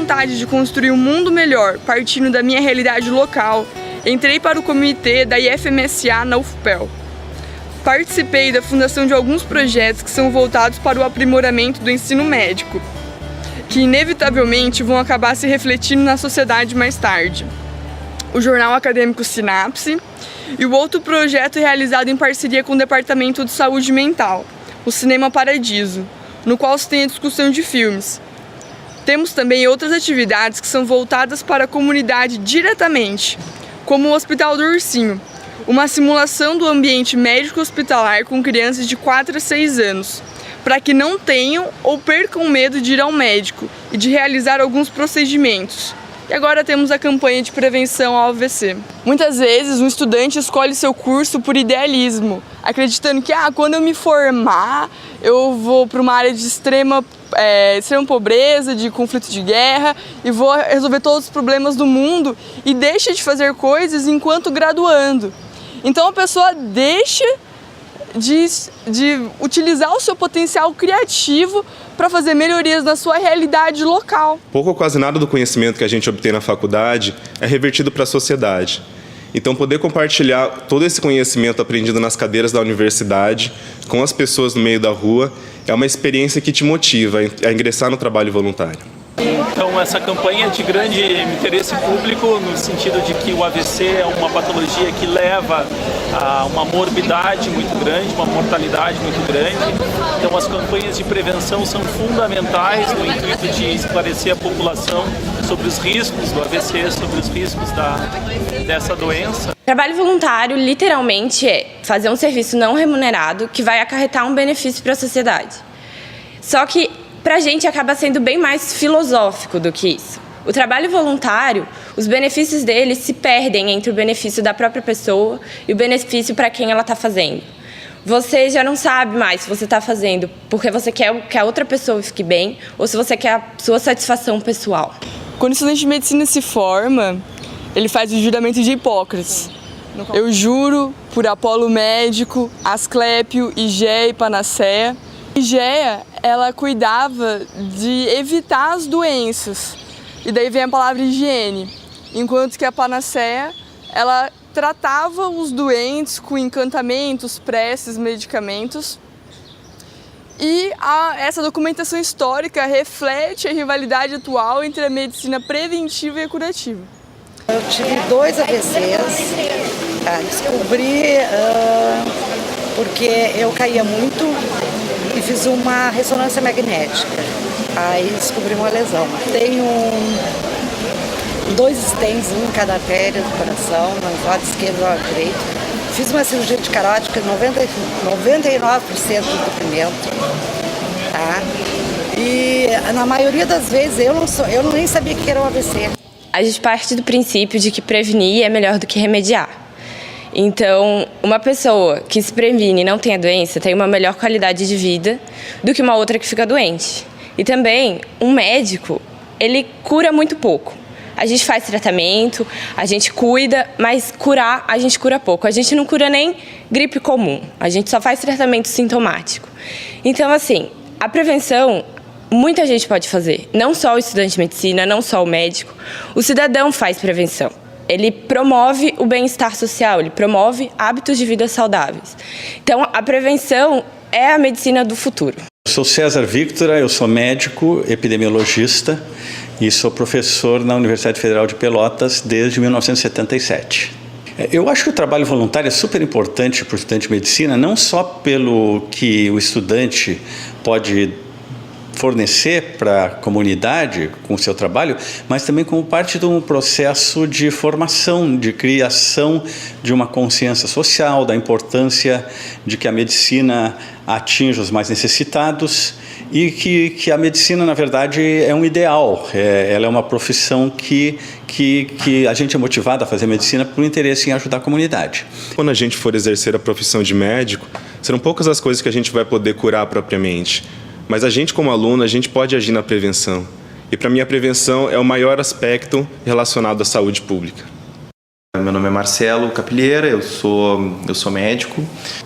vontade de construir um mundo melhor, partindo da minha realidade local, entrei para o comitê da IFMSA na UFPEL. Participei da fundação de alguns projetos que são voltados para o aprimoramento do ensino médico, que inevitavelmente vão acabar se refletindo na sociedade mais tarde. O Jornal Acadêmico Sinapse e o outro projeto realizado em parceria com o Departamento de Saúde Mental, o Cinema Paradiso, no qual se tem a discussão de filmes. Temos também outras atividades que são voltadas para a comunidade diretamente, como o Hospital do Ursinho, uma simulação do ambiente médico hospitalar com crianças de 4 a 6 anos, para que não tenham ou percam medo de ir ao médico e de realizar alguns procedimentos. E agora temos a campanha de prevenção ao AVC. Muitas vezes um estudante escolhe seu curso por idealismo, acreditando que quando eu me formar eu vou para uma área de extrema pobreza, de conflito de guerra e vou resolver todos os problemas do mundo e deixa de fazer coisas enquanto graduando. Então a pessoa deixa de utilizar o seu potencial criativo para fazer melhorias na sua realidade local. Pouco ou quase nada do conhecimento que a gente obtém na faculdade é revertido para a sociedade. Então, poder compartilhar todo esse conhecimento aprendido nas cadeiras da universidade com as pessoas no meio da rua é uma experiência que te motiva a ingressar no trabalho voluntário. Então, essa campanha é de grande interesse público, no sentido de que o AVC é uma patologia que leva a uma morbidade muito grande, uma mortalidade muito grande. Então, as campanhas de prevenção são fundamentais no intuito de esclarecer a população sobre os riscos do AVC, sobre os riscos dessa doença. Trabalho voluntário, literalmente, é fazer um serviço não remunerado que vai acarretar um benefício para a sociedade. Só que pra gente acaba sendo bem mais filosófico do que isso. O trabalho voluntário, os benefícios dele se perdem entre o benefício da própria pessoa e o benefício para quem ela está fazendo. Você já não sabe mais se você está fazendo porque você quer que a outra pessoa fique bem ou se você quer a sua satisfação pessoal. Quando o estudante de medicina se forma, ele faz o juramento de Hipócrates. Eu juro por Apolo Médico, Asclépio, Higéia e Panacea. Higéia, ela cuidava de evitar as doenças, e daí vem a palavra higiene, enquanto que a Panacea, ela tratava os doentes com encantamentos, preces, medicamentos. E essa documentação histórica reflete a rivalidade atual entre a medicina preventiva e a curativa. Eu tive 2 AVCs, descobri porque eu caía muito e fiz uma ressonância magnética. Aí descobri uma lesão. Tenho 2 stents, um em cada artéria do coração, no lado esquerdo e no lado direito. Fiz uma cirurgia de carótica, 99% do entupimento, tá? E na maioria das vezes eu nem sabia que era um AVC. A gente parte do princípio de que prevenir é melhor do que remediar. Então, uma pessoa que se previne e não tem a doença tem uma melhor qualidade de vida do que uma outra que fica doente. E também, um médico, ele cura muito pouco. A gente faz tratamento, a gente cuida, mas curar, a gente cura pouco. A gente não cura nem gripe comum, a gente só faz tratamento sintomático. Então, assim, a prevenção, muita gente pode fazer. Não só o estudante de medicina, não só o médico. O cidadão faz prevenção. Ele promove o bem-estar social, ele promove hábitos de vida saudáveis. Então, a prevenção é a medicina do futuro. Eu sou César Victor, eu sou médico, epidemiologista e sou professor na Universidade Federal de Pelotas desde 1977. Eu acho que o trabalho voluntário é super importante para o estudante de medicina, não só pelo que o estudante pode fornecer para a comunidade com o seu trabalho, mas também como parte de um processo de formação, de criação de uma consciência social, da importância de que a medicina atinja os mais necessitados e que a medicina, na verdade, é um ideal. Ela é uma profissão que a gente é motivado a fazer medicina por um interesse em ajudar a comunidade. Quando a gente for exercer a profissão de médico, serão poucas as coisas que a gente vai poder curar propriamente. Mas a gente, como aluno, a gente pode agir na prevenção. E, para mim, a prevenção é o maior aspecto relacionado à saúde pública. Meu nome é Marcelo Capilheira, eu sou médico,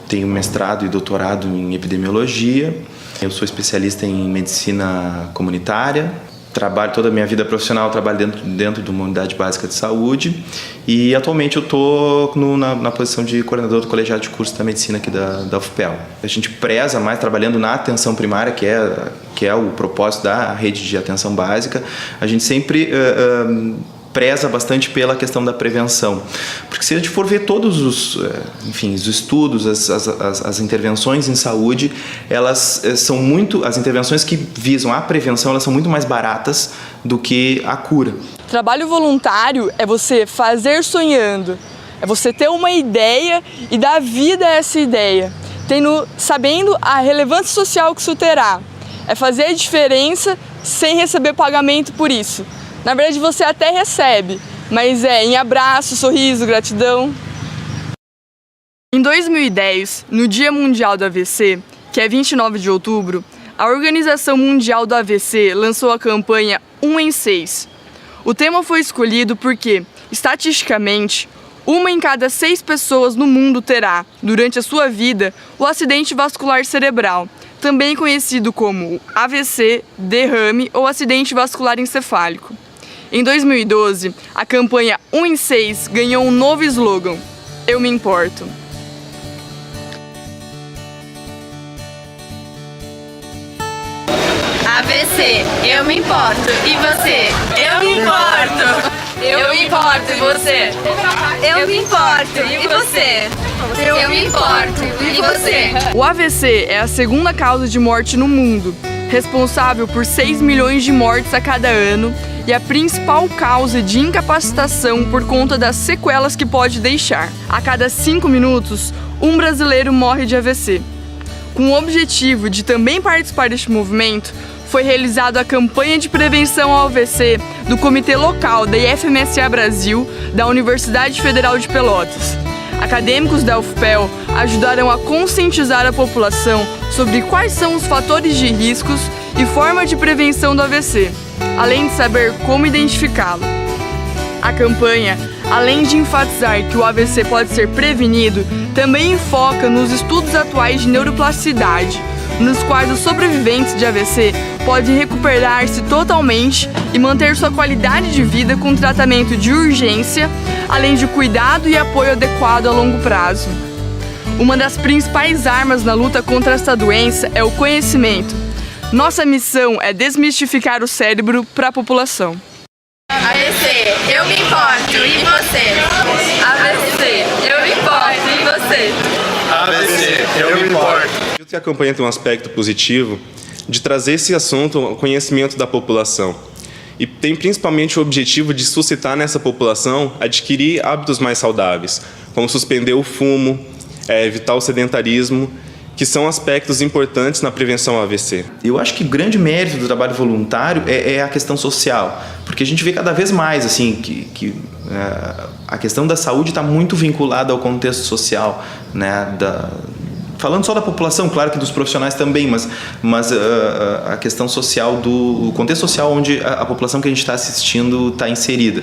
tenho mestrado e doutorado em epidemiologia, eu sou especialista em medicina comunitária trabalho toda a minha vida profissional, trabalho dentro de uma unidade básica de saúde e atualmente eu estou na posição de coordenador do colegiado de curso da medicina aqui da UFPEL. A gente preza mais trabalhando na atenção primária, que é o propósito da rede de atenção básica. A gente sempre preza bastante pela questão da prevenção, porque se a gente for ver todos os estudos, as intervenções em saúde, elas são as intervenções que visam a prevenção, elas são muito mais baratas do que a cura. Trabalho voluntário é você fazer sonhando, é você ter uma ideia e dar vida a essa ideia, sabendo a relevância social que isso terá, é fazer a diferença sem receber pagamento por isso. Na verdade, você até recebe, mas em abraço, sorriso, gratidão. Em 2010, no Dia Mundial do AVC, que é 29 de outubro, a Organização Mundial do AVC lançou a campanha 1 em 6. O tema foi escolhido porque, estatisticamente, 1 em cada 6 pessoas no mundo terá, durante a sua vida, o acidente vascular cerebral, também conhecido como AVC, derrame ou acidente vascular encefálico. Em 2012, a campanha 1 em 6 ganhou um novo slogan: Eu me importo. AVC, eu me importo. E você? Eu me importo! Eu me importo, e você? Eu me importo. E você? Eu me importo. E você? O AVC é a segunda causa de morte no mundo, responsável por 6 milhões de mortes a cada ano e a principal causa de incapacitação por conta das sequelas que pode deixar. A cada 5 minutos, um brasileiro morre de AVC. Com o objetivo de também participar deste movimento, foi realizada a campanha de prevenção ao AVC do Comitê Local da IFMSA Brasil, da Universidade Federal de Pelotas. Acadêmicos da UFPEL ajudaram a conscientizar a população sobre quais são os fatores de riscos e forma de prevenção do AVC, além de saber como identificá-lo. A campanha, além de enfatizar que o AVC pode ser prevenido, também foca nos estudos atuais de neuroplasticidade, nos quais os sobreviventes de AVC podem recuperar-se totalmente e manter sua qualidade de vida com tratamento de urgência, além de cuidado e apoio adequado a longo prazo. Uma das principais armas na luta contra esta doença é o conhecimento. Nossa missão é desmistificar o cérebro para a população. AVC, eu me importo. E você? AVC, eu me importo. E você? AVC, eu me importo. Acredito que a campanha tem um aspecto positivo de trazer esse assunto ao conhecimento da população. E tem principalmente o objetivo de suscitar nessa população adquirir hábitos mais saudáveis, como suspender o fumo, evitar o sedentarismo, que são aspectos importantes na prevenção ao AVC. Eu acho que o grande mérito do trabalho voluntário é a questão social, porque a gente vê cada vez mais assim, que a questão da saúde está muito vinculada ao contexto social, né, falando só da população, claro que dos profissionais também, mas a questão social, o contexto social onde a população que a gente está assistindo está inserida.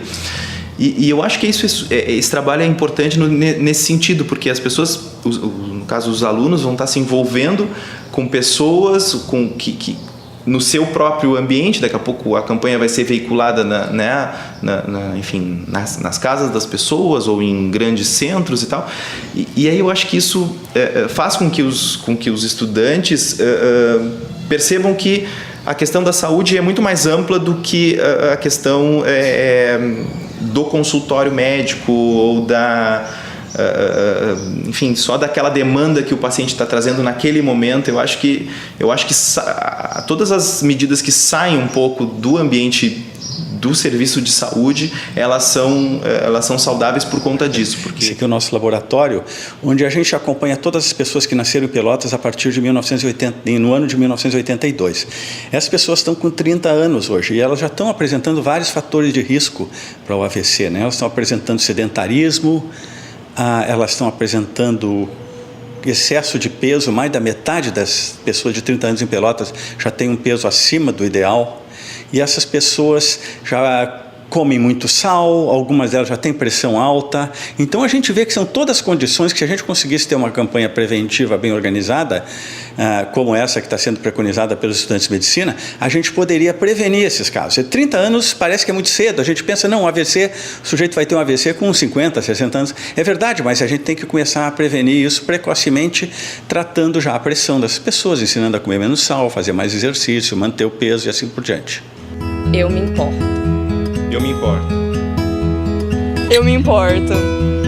E eu acho que esse trabalho é importante nesse sentido, porque as pessoas, no caso os alunos, vão estar se envolvendo com pessoas que no seu próprio ambiente. Daqui a pouco a campanha vai ser veiculada enfim, nas casas das pessoas ou em grandes centros e tal. E aí eu acho que isso faz com que os estudantes percebam que a questão da saúde é muito mais ampla do que a questão do consultório médico ou enfim, só daquela demanda que o paciente está trazendo naquele momento. Eu acho que todas as medidas que saem um pouco do ambiente do serviço de saúde, elas são saudáveis por conta disso. Porque... Esse aqui é o nosso laboratório, onde a gente acompanha todas as pessoas que nasceram em Pelotas a partir de no ano de 1982. Essas pessoas estão com 30 anos hoje e elas já estão apresentando vários fatores de risco para o AVC, né? Elas estão apresentando sedentarismo, elas estão apresentando excesso de peso. Mais da metade das pessoas de 30 anos em Pelotas já tem um peso acima do ideal. E essas pessoas já comem muito sal, algumas delas já têm pressão alta. Então a gente vê que são todas as condições que, se a gente conseguisse ter uma campanha preventiva bem organizada, como essa que está sendo preconizada pelos estudantes de medicina, a gente poderia prevenir esses casos. 30 anos parece que é muito cedo, a gente pensa, não, AVC, o sujeito vai ter um AVC com 50, 60 anos. É verdade, mas a gente tem que começar a prevenir isso precocemente, tratando já a pressão das pessoas, ensinando a comer menos sal, fazer mais exercício, manter o peso e assim por diante. Eu me importo. Eu me importo. Eu me importo.